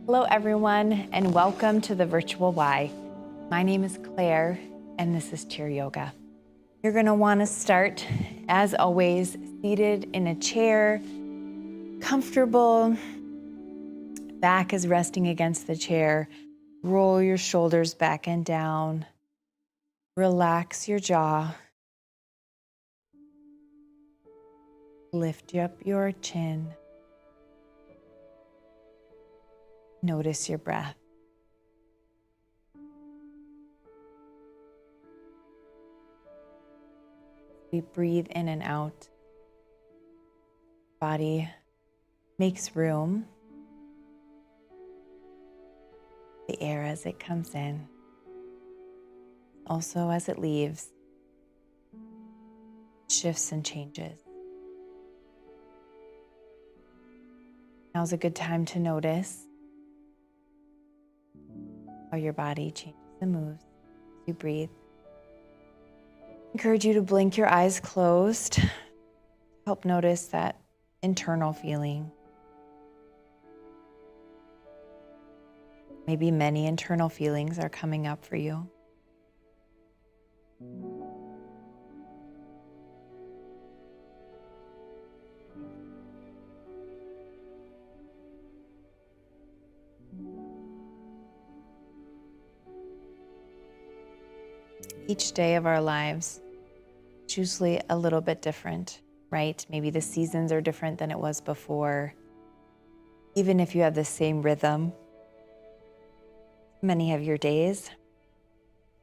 Hello everyone, and welcome to the Virtual Y. My name is Claire, and this is Chair Yoga. You're gonna wanna start, as always, seated in a chair, comfortable. Back is resting against the chair. Roll your shoulders back and down. Relax your jaw. Lift up your chin. Notice your breath. We breathe in and out. Body makes room. The air as it comes in, also as it leaves, shifts and changes. Now's a good time to notice how your body changes and moves as you breathe. Encourage you to blink your eyes closed. Help notice that internal feeling. Maybe many internal feelings are coming up for you. Each day of our lives is usually a little bit different, right? Maybe the seasons are different than it was before. Even if you have the same rhythm, many of your days,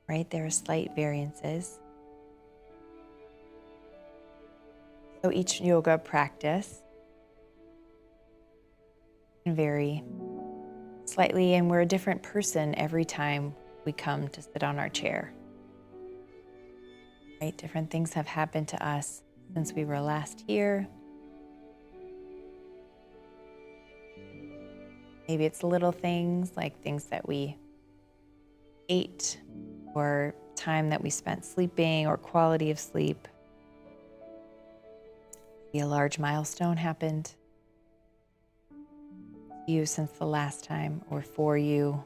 right? There are slight variances. So each yoga practice can vary slightly, and we're a different person every time we come to sit on our chair. Right? Different things have happened to us since we were last here. Maybe it's little things like things that we ate, or time that we spent sleeping, or quality of sleep. Maybe a large milestone happened to you since the last time, or for you.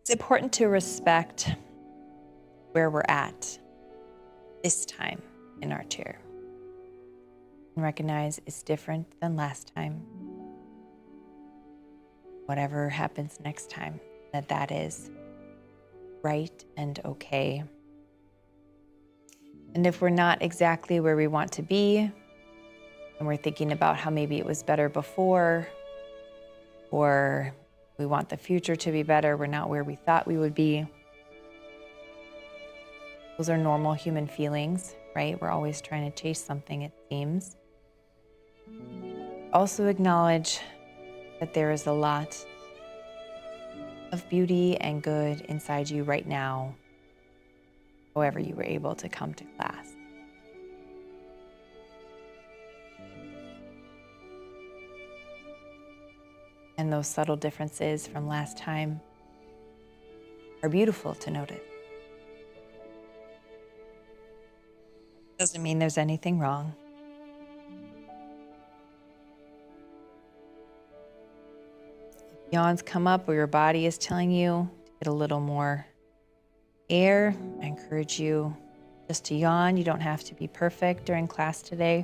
It's important to respect where we're at this time in our chair and recognize it's different than last time. Whatever happens next time, that is right and okay. And if we're not exactly where we want to be, and we're thinking about how maybe it was better before, or we want the future to be better, we're not where we thought we would be. Those are normal human feelings, right? We're always trying to chase something, it seems. Also acknowledge that there is a lot of beauty and good inside you right now, however you were able to come to class. And those subtle differences from last time are beautiful to notice. Doesn't mean there's anything wrong. If yawns come up or your body is telling you to get a little more air, I encourage you just to yawn. You don't have to be perfect during class today.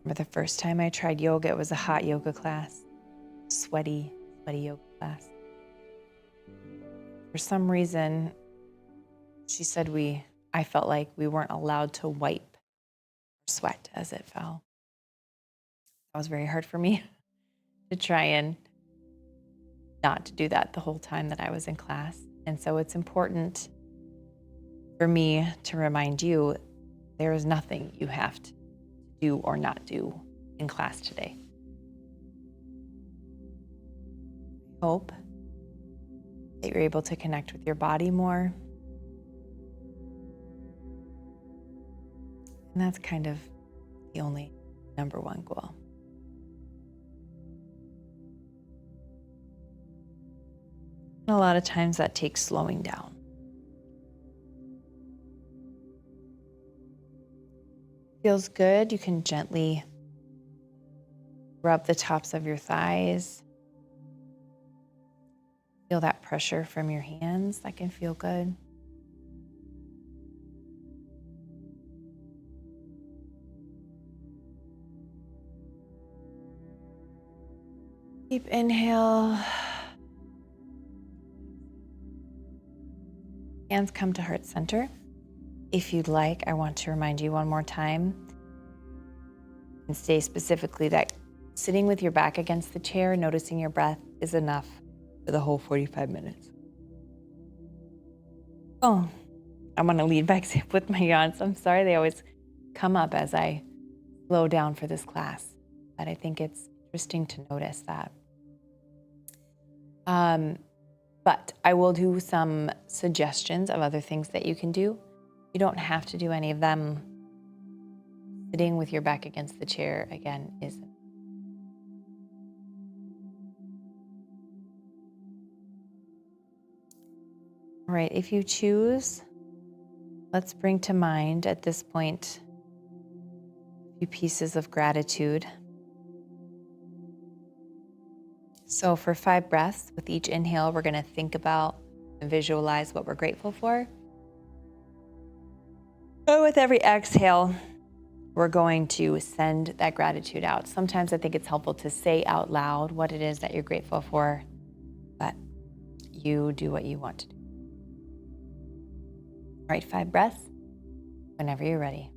Remember the first time I tried yoga, it was a hot yoga class, sweaty yoga class. For some reason, she said we I felt like we weren't allowed to wipe sweat as it fell. That was very hard for me to try and not to do that the whole time that I was in class. And so it's important for me to remind you there is nothing you have to do or not do in class today. I hope that you're able to connect with your body more. And that's kind of the only number one goal. And a lot of times that takes slowing down. Feels good. You can gently rub the tops of your thighs. Feel that pressure from your hands. That can feel good. Deep inhale. Hands come to heart center. If you'd like, I want to remind you one more time and stay specifically that sitting with your back against the chair, noticing your breath is enough for the whole 45 minutes. Oh, I'm going to lead back with my yawns. I'm sorry, they always come up as I slow down for this class, but I think it's interesting to notice that. But I will do some suggestions of other things that you can do. You don't have to do any of them. Sitting with your back against the chair, again, isn't. All right, if you choose, let's bring to mind at this point a few pieces of gratitude. So for 5 breaths, with each inhale, we're going to think about and visualize what we're grateful for. But with every exhale, we're going to send that gratitude out. Sometimes I think it's helpful to say out loud what it is that you're grateful for, but you do what you want to do. All right, 5 breaths, whenever you're ready.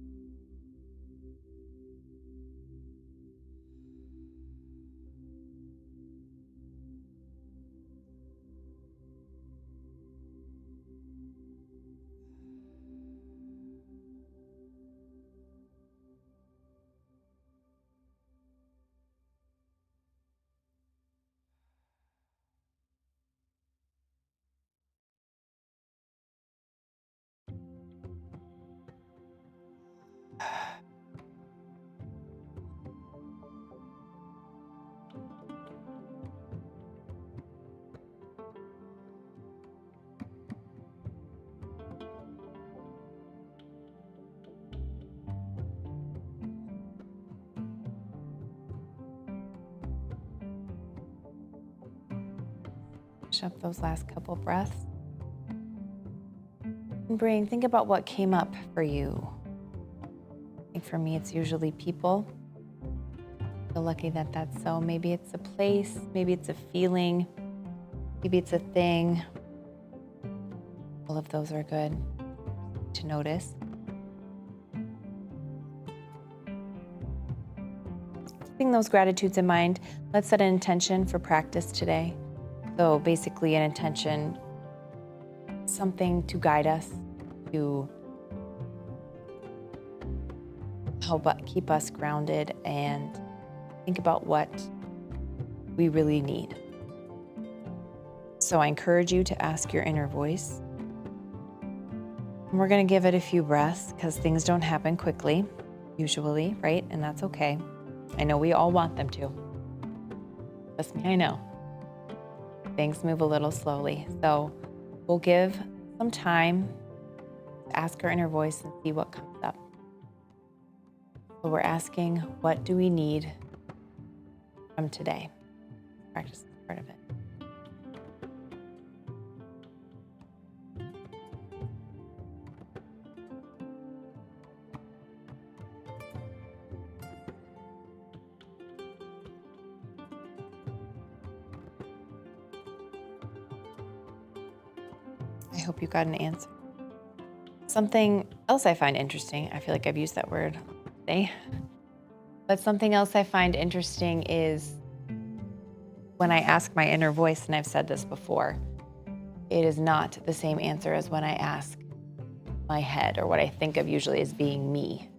Finish up those last couple breaths. And brain, think about what came up for you. I think for me, it's usually people. I feel lucky that that's so. Maybe it's a place, maybe it's a feeling, maybe it's a thing. All of those are good to notice. Keeping those gratitudes in mind, let's set an intention for practice today. So basically an intention, something to guide us, to help keep us grounded and think about what we really need. So I encourage you to ask your inner voice. And we're going to give it a few breaths because things don't happen quickly, usually, right? And that's okay. I know we all want them to. Trust me, I know. Things move a little slowly. So we'll give some time to ask our inner voice and see what comes up. So we're asking, what do we need from today? Practice is part of it. I hope you got an answer. something else I find interesting, I feel like I've used that word today, but something else I find interesting is when I ask my inner voice, and I've said this before, it is not the same answer as when I ask my head or what I think of usually as being me,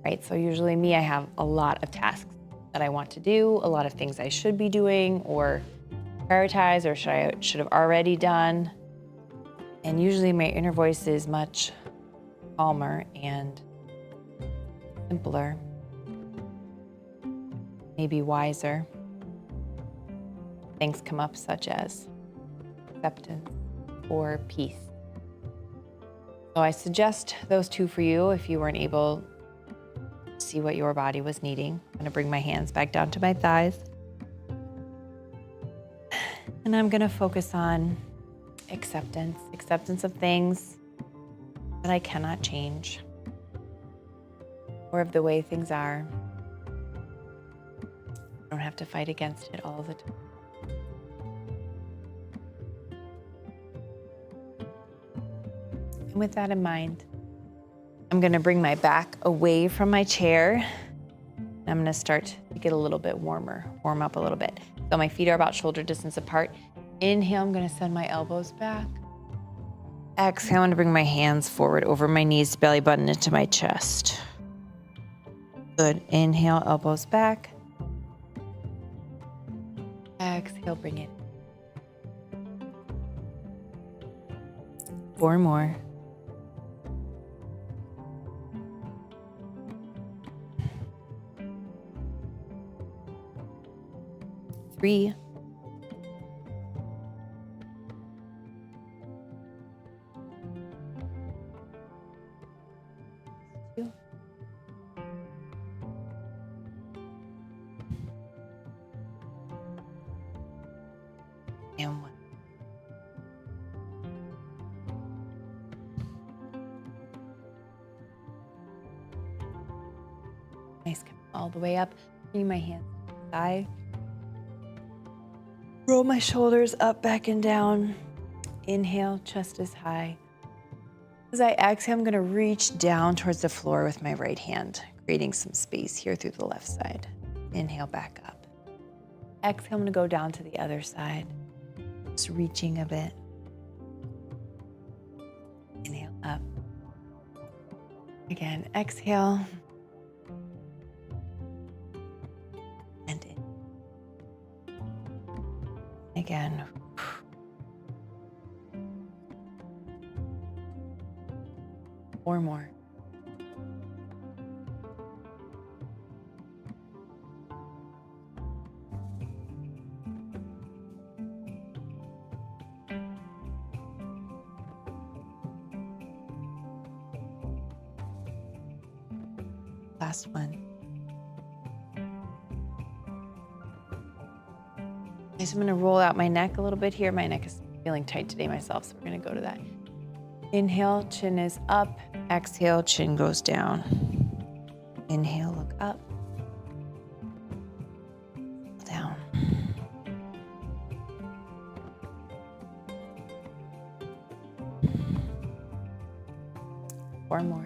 right? So usually me, I have a lot of tasks that I want to do, a lot of things I should be doing or prioritize or should have already done. And usually my inner voice is much calmer and simpler, maybe wiser. Things come up such as acceptance or peace. So I suggest those two for you if you weren't able to see what your body was needing. I'm gonna bring my hands back down to my thighs. And I'm gonna focus on acceptance of things that I cannot change or of the way things are. I don't have to fight against it all the time. And with that in mind, I'm gonna bring my back away from my chair. And I'm gonna start to get a little bit warm up a little bit. So my feet are about shoulder distance apart. Inhale, I'm gonna send my elbows back. Exhale, I'm gonna bring my hands forward over my knees, belly button into my chest. Good, inhale, elbows back. Exhale, bring it. 4 more. 3. 2. And 1. Nice, come all the way up. Bring my hands to the side. Roll my shoulders up, back, and down. Inhale, chest is high. As I exhale, I'm gonna reach down towards the floor with my right hand, creating some space here through the left side. Inhale, back up. Exhale, I'm gonna go down to the other side. Just reaching a bit. Inhale, up. Again, exhale. And in. Again. 4 more. Last one. So I'm gonna roll out my neck a little bit here. My neck is feeling tight today myself, so we're gonna go to that. Inhale, chin is up. Exhale, chin goes down. Inhale, look up. Down. Four more.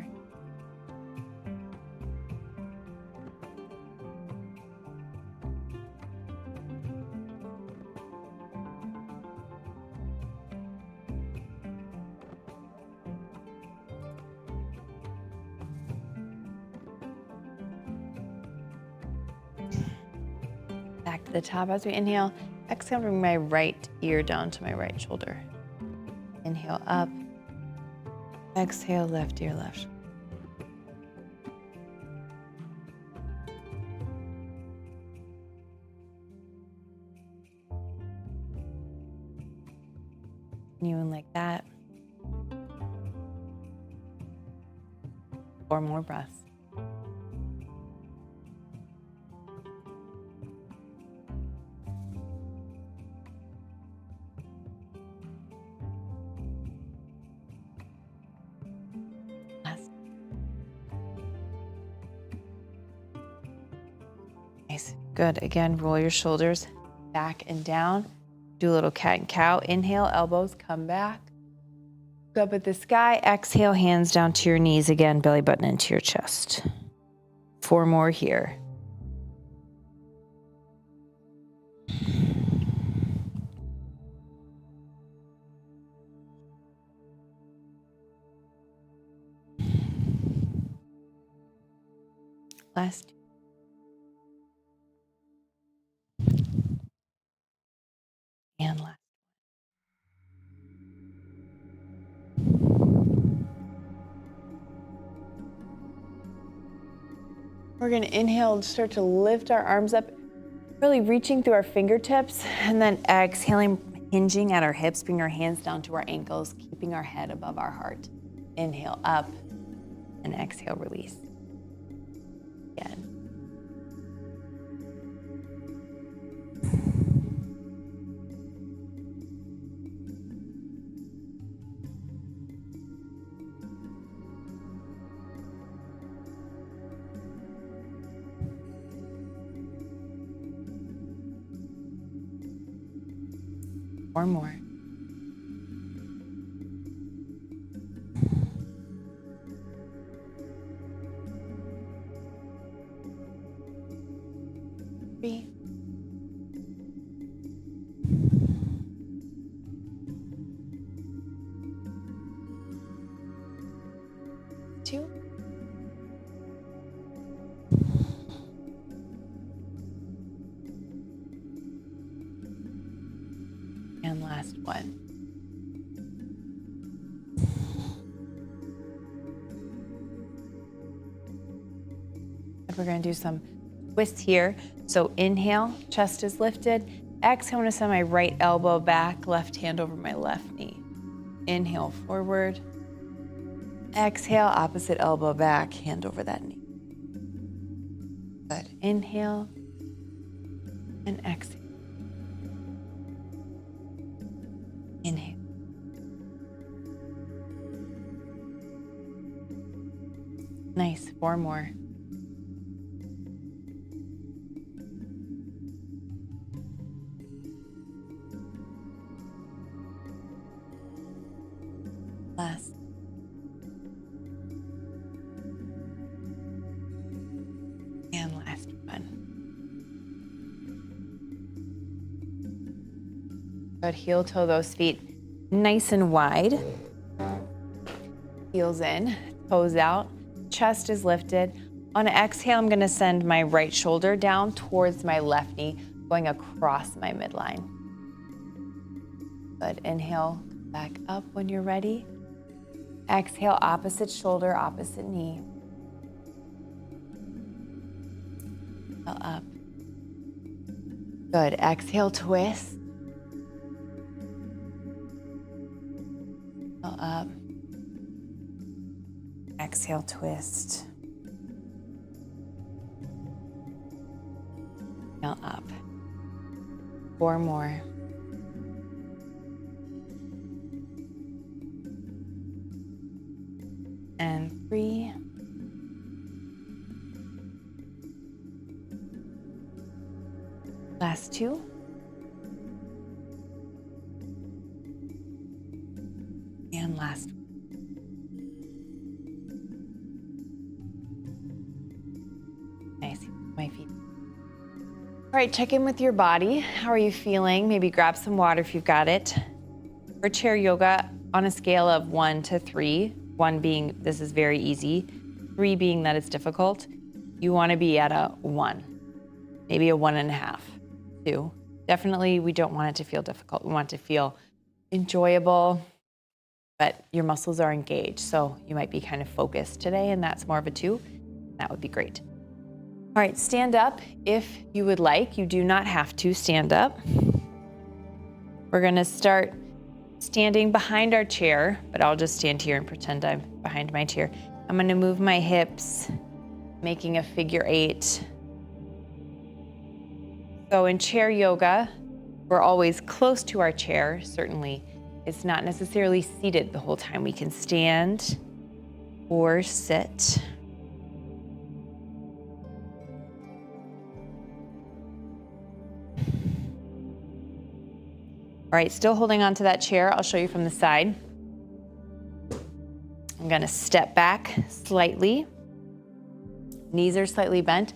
Back to the top as we inhale. Exhale, bring my right ear down to my right shoulder. Inhale up. Exhale, left ear, left. Continuing like that. 4 more breaths. Nice. Good. Again, roll your shoulders back and down. Do a little cat and cow. Inhale, elbows come back. Look up at the sky. Exhale, hands down to your knees again, belly button into your chest. 4 more here. Last 2. And last. We're going to inhale, start to lift our arms up, really reaching through our fingertips, and then exhaling, hinging at our hips, bring our hands down to our ankles, keeping our head above our heart. Inhale up, and exhale, release. Again. Or more. Three. Two. And last one. And we're going to do some twists here. So inhale, chest is lifted. Exhale, I'm going to send my right elbow back, left hand over my left knee. Inhale, forward. Exhale, opposite elbow back, hand over that knee. Good. Inhale and exhale. Inhale. Nice. 4 more. Last. And last one. Good. Heel toe those feet nice and wide. Heels in, toes out, chest is lifted. On an exhale, I'm going to send my right shoulder down towards my left knee, going across my midline. Good. Inhale, back up when you're ready. Exhale, opposite shoulder, opposite knee. Inhale, up. Good. Exhale, twist. Inhale, up. Exhale, twist. Inhale, up. 4 more. And 3. Last 2. And last 1. Nice. My feet. All right, check in with your body. How are you feeling? Maybe grab some water if you've got it. For chair yoga, on a scale of 1 to 3, 1 being this is very easy, 3 being that it's difficult, you want to be at a 1, maybe a 1.5, 2. Definitely, we don't want it to feel difficult. We want it to feel enjoyable, but your muscles are engaged, so you might be kind of focused today, and that's more of a 2. That would be great. All right, stand up if you would like. You do not have to stand up. We're going to start standing behind our chair, but I'll just stand here and pretend I'm behind my chair. I'm going to move my hips, making a figure 8. So in chair yoga, we're always close to our chair, certainly. It's not necessarily seated the whole time. We can stand or sit. All right, still holding on to that chair. I'll show you from the side. I'm gonna step back slightly. Knees are slightly bent.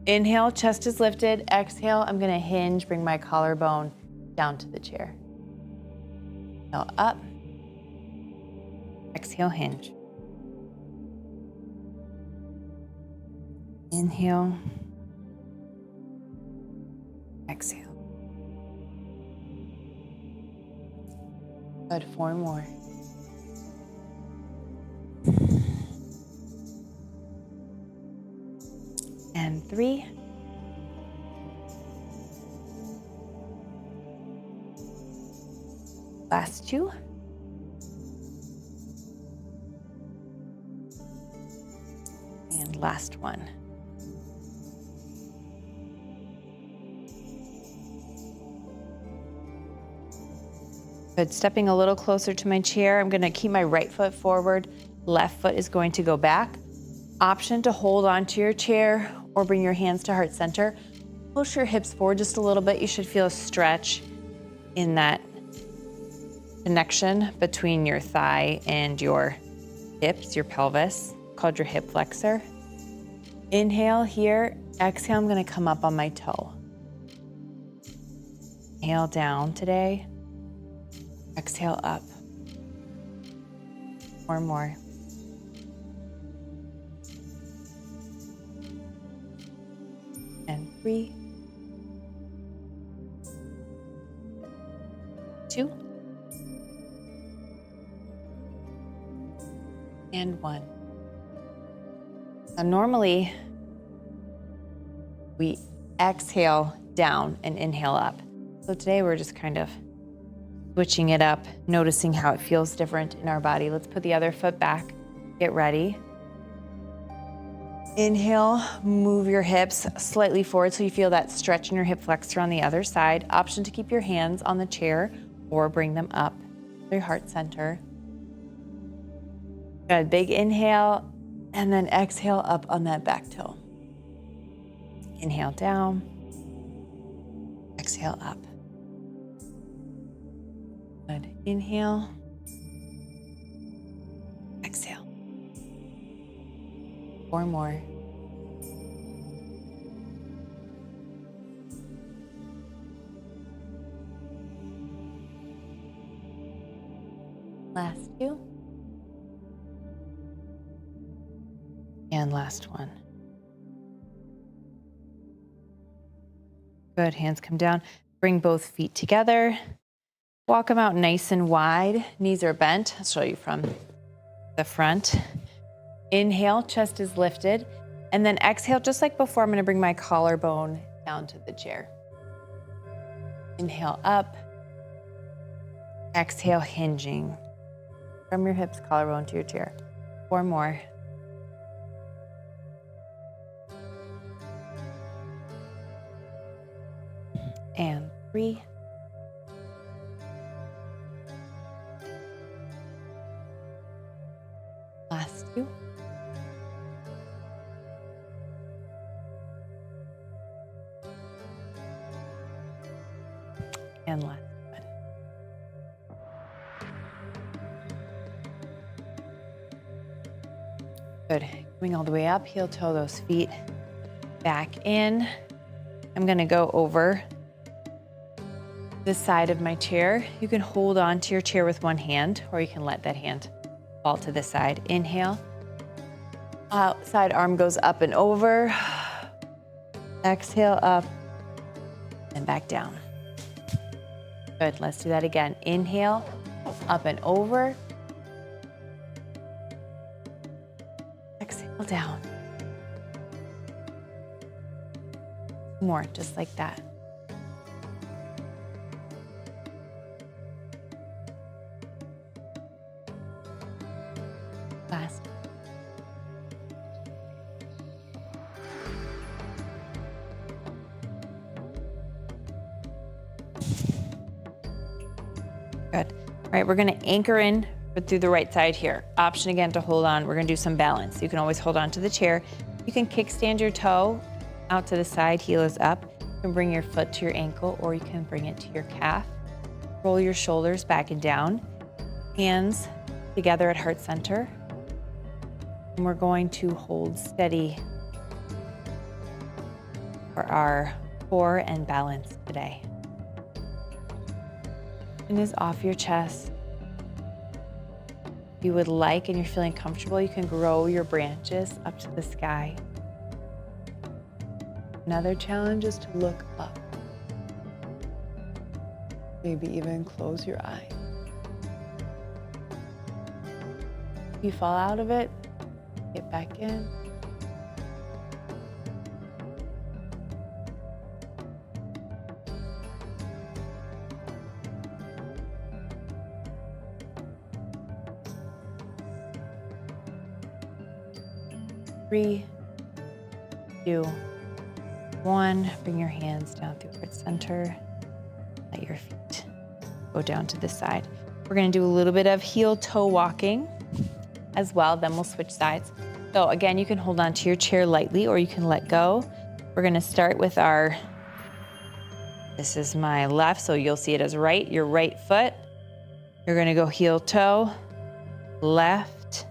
Inhale, chest is lifted. Exhale, I'm gonna hinge, bring my collarbone down to the chair. Inhale, up. Exhale, hinge. Inhale. Exhale. Good, 4 more. And 3. Last 2. And last 1. Good, stepping a little closer to my chair. I'm gonna keep my right foot forward, left foot is going to go back. Option to hold onto your chair or bring your hands to heart center. Push your hips forward just a little bit. You should feel a stretch in that connection between your thigh and your hips, your pelvis, called your hip flexor. Inhale here, exhale, I'm gonna come up on my toe. Inhale down today. Exhale up. 4 more. And 3. 2. And 1. Now normally we exhale down and inhale up. So today we're just kind of switching it up, noticing how it feels different in our body. Let's put the other foot back, get ready. Inhale, move your hips slightly forward so you feel that stretch in your hip flexor on the other side. Option to keep your hands on the chair or bring them up to your heart center. Good, big inhale, and then exhale up on that back toe. Inhale down, exhale up. Good. Inhale. Exhale. 4 more. Last 2. And last 1. Good. Hands come down. Bring both feet together. Walk them out nice and wide. Knees are bent. I'll show you from the front. Inhale, chest is lifted. And then exhale, just like before, I'm gonna bring my collarbone down to the chair. Inhale up. Exhale, hinging from your hips, collarbone to your chair. 4 more. And 3. Last 2. And last 1. Good. Coming all the way up, heel toe those feet back in. I'm gonna go over this side of my chair. You can hold on to your chair with one hand, or you can let that hand fall to the side. Inhale. Outside arm goes up and over. Exhale up and back down. Good, let's do that again. Inhale, up and over. Exhale down. More, just like that. Last. Good. All right, we're gonna anchor in but through the right side here. Option again to hold on. We're gonna do some balance. You can always hold on to the chair. You can kickstand your toe out to the side, heel is up. You can bring your foot to your ankle or you can bring it to your calf. Roll your shoulders back and down. Hands together at heart center. And we're going to hold steady for our core and balance today. Chin is off your chest. If you would like and you're feeling comfortable, you can grow your branches up to the sky. Another challenge is to look up. Maybe even close your eyes. If you fall out of it, get back in. Three, 2, 1. Bring your hands down through heart center. Let your feet go down to the side. We're going to do a little bit of heel-toe walking as well, then we'll switch sides. So again, you can hold on to your chair lightly or you can let go. We're going to start with this is my left, so you'll see it as right, your right foot. You're going to go heel-toe, left,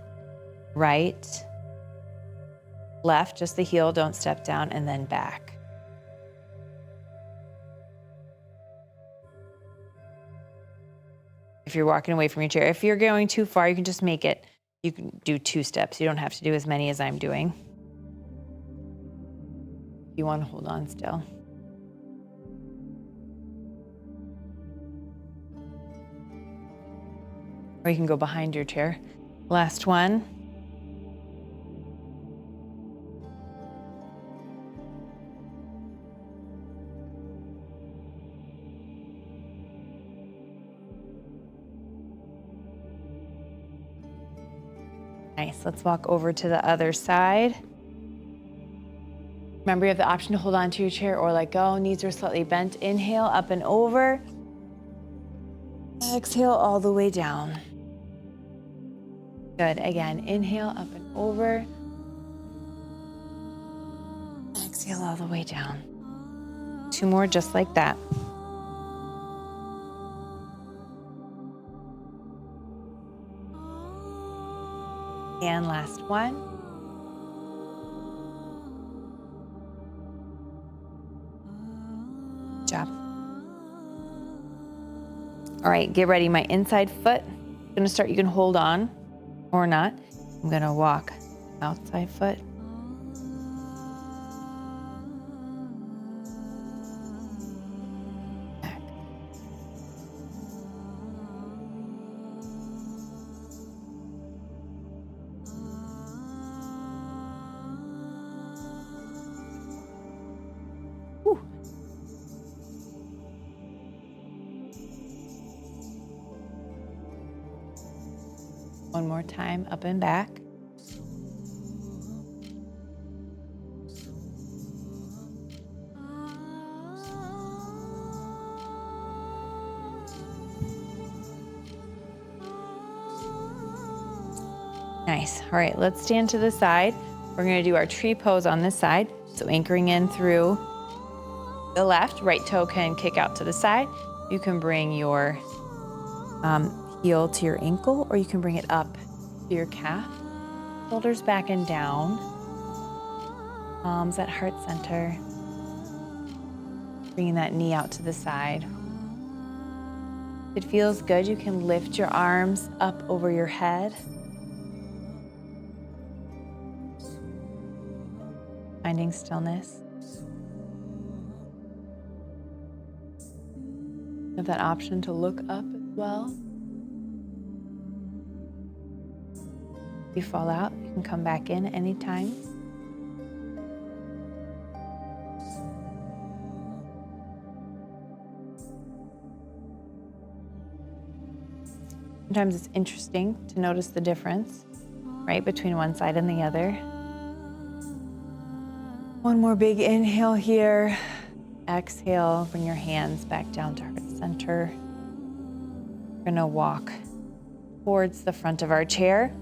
right, left, just the heel, don't step down, and then back. If you're walking away from your chair, if you're going too far, you can just make it, you can do 2 steps. You don't have to do as many as I'm doing. You want to hold on still. Or you can go behind your chair. Last one. Nice, let's walk over to the other side. Remember, you have the option to hold on to your chair or let go. Knees are slightly bent. Inhale, up and over. Exhale all the way down. Good, again, inhale, up and over. Exhale all the way down. 2 more just like that. And last one. Good job. All right, get ready. My inside foot. I'm gonna start, you can hold on or not. I'm gonna walk outside foot. Back. Whew. One more time, up and back. Nice. All right, let's stand to the side. We're going to do our tree pose on this side. So anchoring in through the left, right toe can kick out to the side. You can bring your heel to your ankle, or you can bring it up to your calf. Shoulders back and down. Palms at heart center. Bringing that knee out to the side. If it feels good, you can lift your arms up over your head. Finding stillness. You have that option to look up as well. If you fall out, you can come back in anytime. Sometimes it's interesting to notice the difference, right, between one side and the other. One more big inhale here. Exhale, bring your hands back down to heart center. We're gonna walk towards the front of our chair.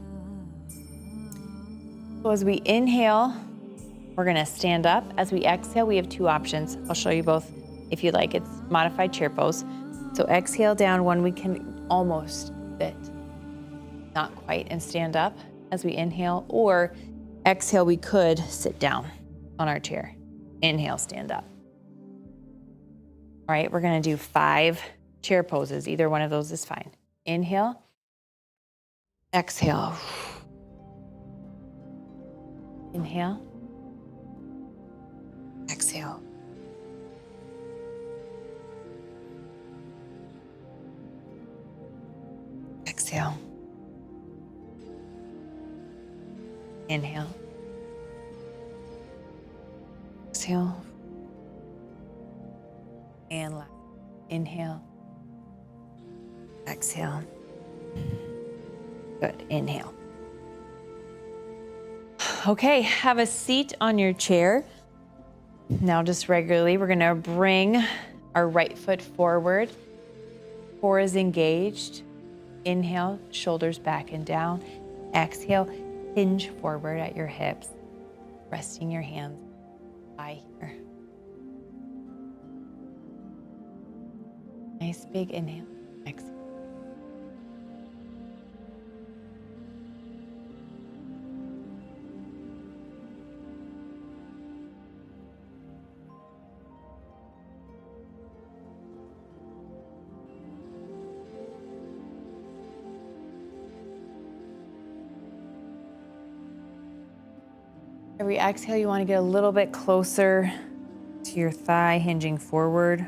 So as we inhale, we're gonna stand up. As we exhale, we have 2 options. I'll show you both if you like. It's modified chair pose. So exhale down, one we can almost fit, not quite, and stand up. as we inhale, or exhale, we could sit down on our chair. Inhale, stand up. All right, we're gonna do 5 chair poses. Either one of those is fine. Inhale, exhale. Inhale, exhale. Exhale. Inhale. Exhale. And last. Inhale. Exhale. Good. Inhale. Okay, have a seat on your chair. Now just regularly, we're gonna bring our right foot forward. Core is engaged. Inhale, shoulders back and down. Exhale, hinge forward at your hips, resting your hands by here. Nice big inhale. Exhale. Every exhale, you want to get a little bit closer to your thigh, hinging forward.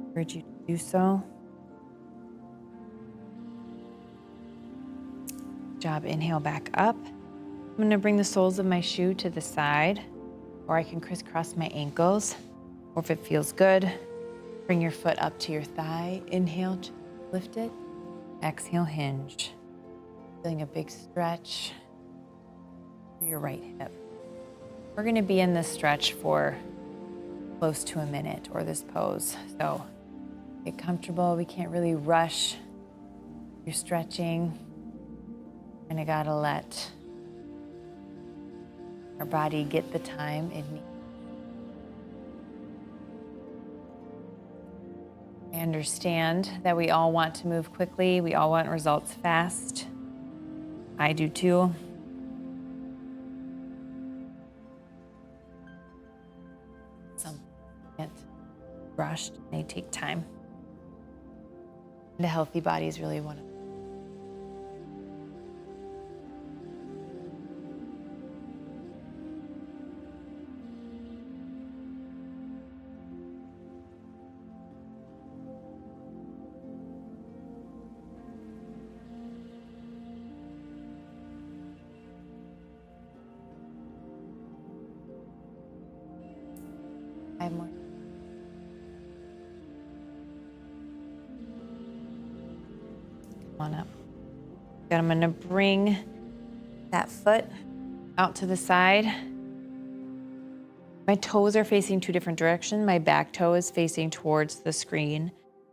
Encourage you to do so. Good job. Inhale back up. I'm going to bring the soles of my shoe to the side, or I can crisscross my ankles, or if it feels good, bring your foot up to your thigh. Inhale, lift it. Exhale, hinge. Feeling a big stretch through your right hip. We're going to be in this stretch for close to a minute, or this pose. So get comfortable. We can't really rush your stretching. And I gotta let our body get the time it needs. I understand that we all want to move quickly. We all want results fast. I do too. Some get rushed, they take time. And a healthy body is really one of them. More. Come on up. Good. I'm going to bring that foot out to the side. My toes are facing 2 different directions. My back toe is facing towards the screen.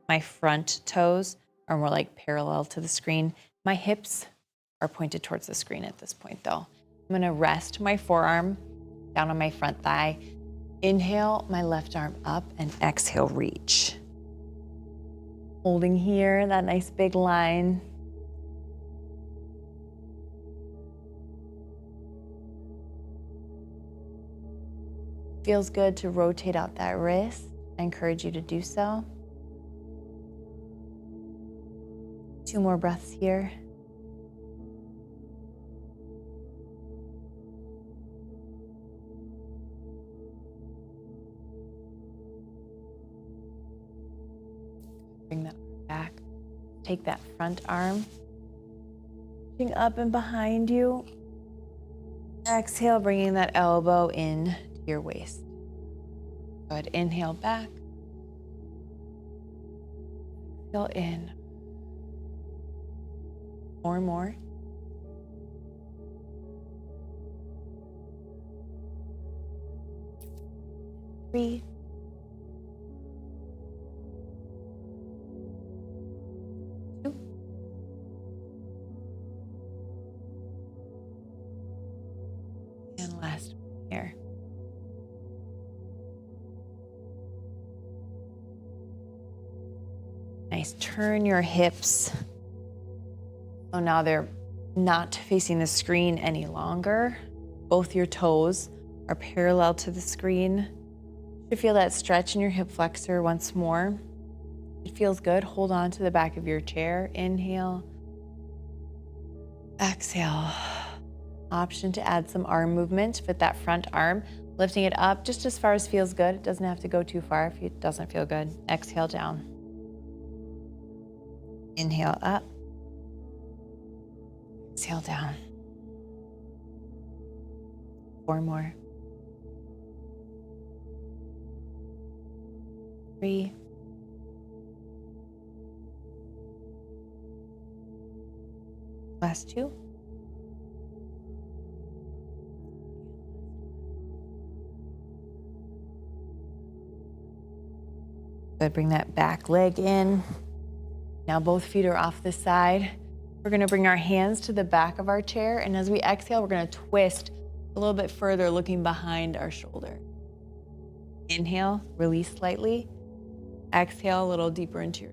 My front toes are more like parallel to the screen. My hips are pointed towards the screen at this point though. I'm going to rest my forearm down on my front thigh. Inhale, my left arm up, and exhale, reach. Holding here, that nice big line. Feels good to rotate out that wrist. I encourage you to do so. 2 more breaths here. Bring that arm back. Take that front arm, reaching up and behind you. Exhale, bringing that elbow in to your waist. Good. Inhale back. Exhale in. 4 more. 3. 2. And last one here. Nice. Turn your hips So now they're not facing the screen any longer. Both your toes are parallel to the screen. You feel that stretch in your hip flexor once more. It feels good. Hold on to the back of your chair. Inhale. Exhale. Option to add some arm movement with that front arm, lifting it up just as far as feels good. It doesn't have to go too far if it doesn't feel good. Exhale down. Inhale up. Exhale down. 4 more. 3. Last 2. Good, bring that back leg in. Now both feet are off the side. We're gonna bring our hands to the back of our chair, and as we exhale, we're gonna twist a little bit further, looking behind our shoulder. Inhale, release slightly. Exhale a little deeper into your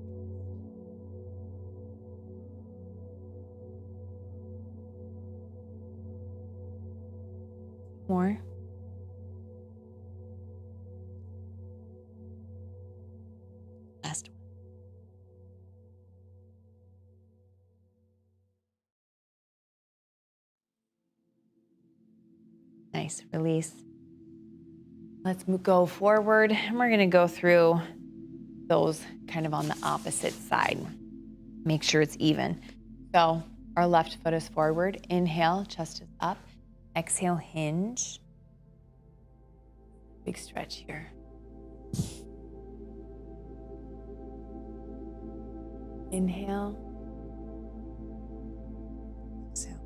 more. Last one. Nice, release. Let's go forward, and we're gonna go through those kind of on the opposite side. Make sure it's even. So our left foot is forward. Inhale, chest is up. Exhale, hinge. Big stretch here. Inhale. Exhale.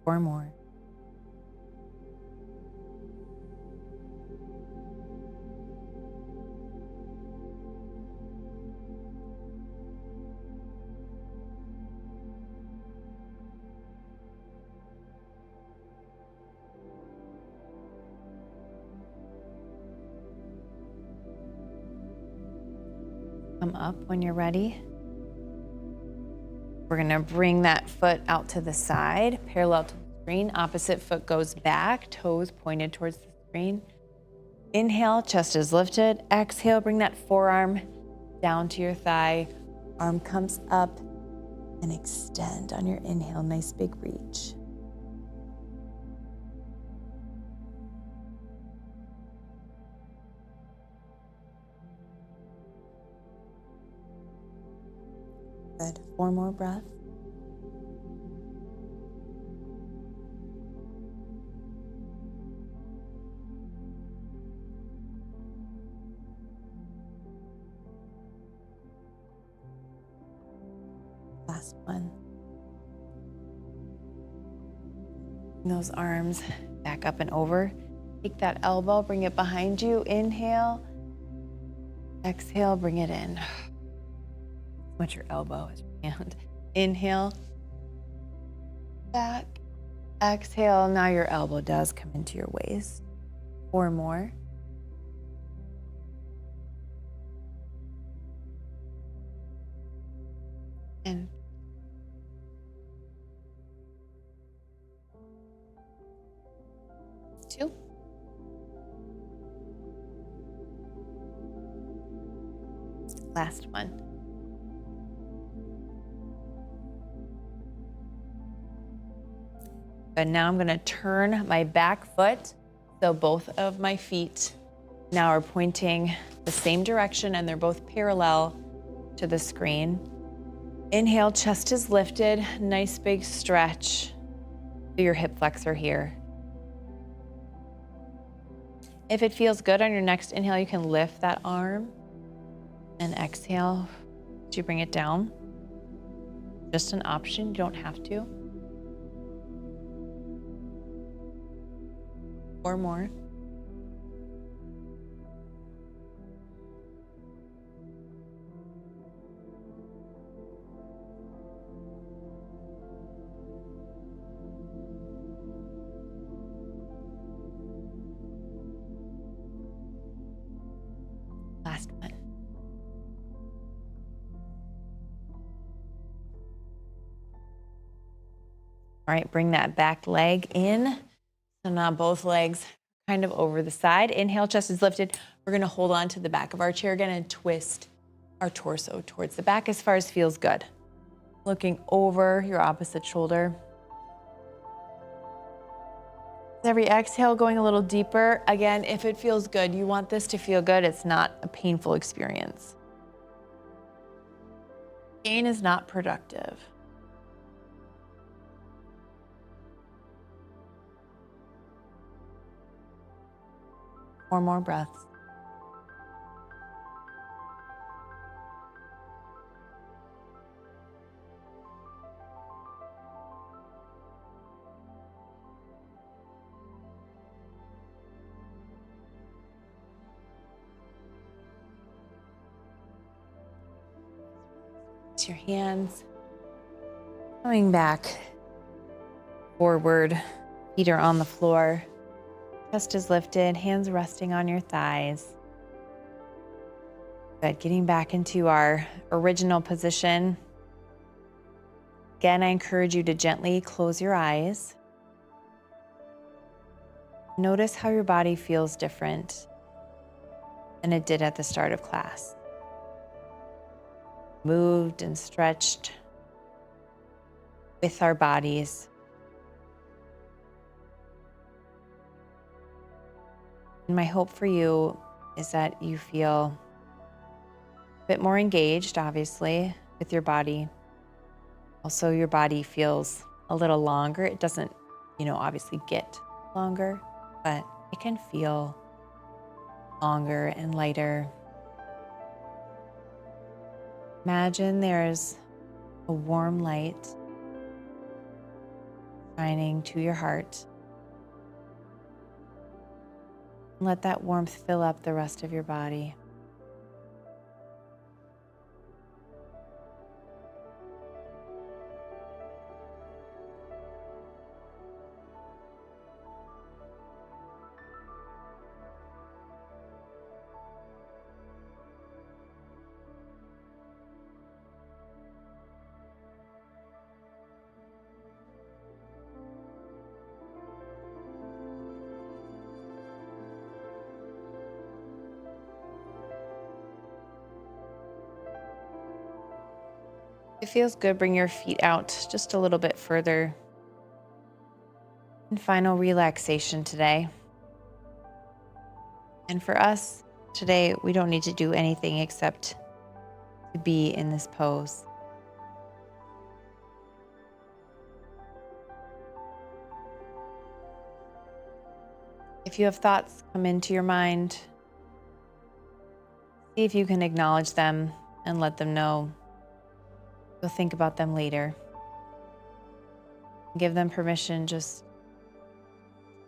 Four more. Come up when you're ready. We're gonna bring that foot out to the side, parallel to the screen. Opposite foot goes back, toes pointed towards the screen. Inhale, chest is lifted. Exhale, bring that forearm down to your thigh. Arm comes up and extend on your inhale. Nice big reach. Good. 4 more breaths. Last one. Bring those arms back up and over. Take that elbow, bring it behind you. Inhale. Exhale, bring it in. What your elbow is your hand. Inhale. Back. Exhale. Now your elbow does come into your waist. 4 more. And 2. Last one. But now I'm gonna turn my back foot, so both of my feet now are pointing the same direction and they're both parallel to the screen. Inhale, chest is lifted, nice big stretch through your hip flexor here. If it feels good on your next inhale, you can lift that arm and exhale as you bring it down. Just an option, you don't have to. 4 more. All right, bring that back leg in. So now both legs kind of over the side. Inhale, chest is lifted. We're gonna hold on to the back of our chair again and twist our torso towards the back as far as feels good. Looking over your opposite shoulder. Every exhale, going a little deeper. Again, if it feels good, you want this to feel good. It's not a painful experience. Pain is not productive. 4 more breaths. Your hands coming back forward, feet are on the floor, chest is lifted, hands resting on your thighs. Good, getting back into our original position. Again, I encourage you to gently close your eyes. Notice how your body feels different than it did at the start of class. Moved and stretched with our bodies. And my hope for you is that you feel a bit more engaged, obviously, with your body. Also, your body feels a little longer. It doesn't, obviously get longer, but it can feel longer and lighter. Imagine there's a warm light shining to your heart. Let that warmth fill up the rest of your body. If it feels good, bring your feet out just a little bit further. And final relaxation today. And for us today, we don't need to do anything except to be in this pose. If you have thoughts come into your mind, see if you can acknowledge them and let them know. You'll think about them later. Give them permission, just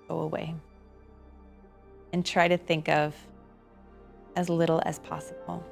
go away. And try to think of as little as possible.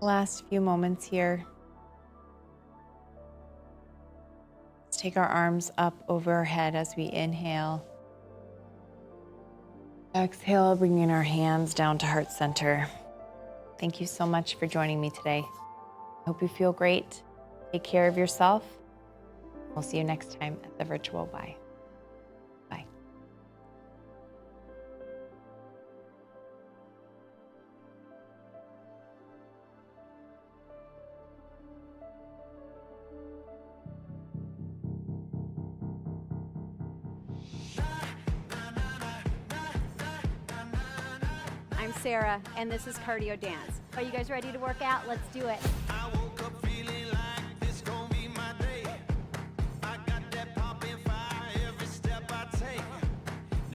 Last few moments here. Let's take our arms up over our head as we inhale. Exhale, bringing our hands down to heart center. Thank you so much for joining me today. I hope you feel great. Take care of yourself. We'll see you next time at the Virtual Y. Bye. I'm Sarah, and this is cardio dance. Are you guys ready to work out? Let's do it.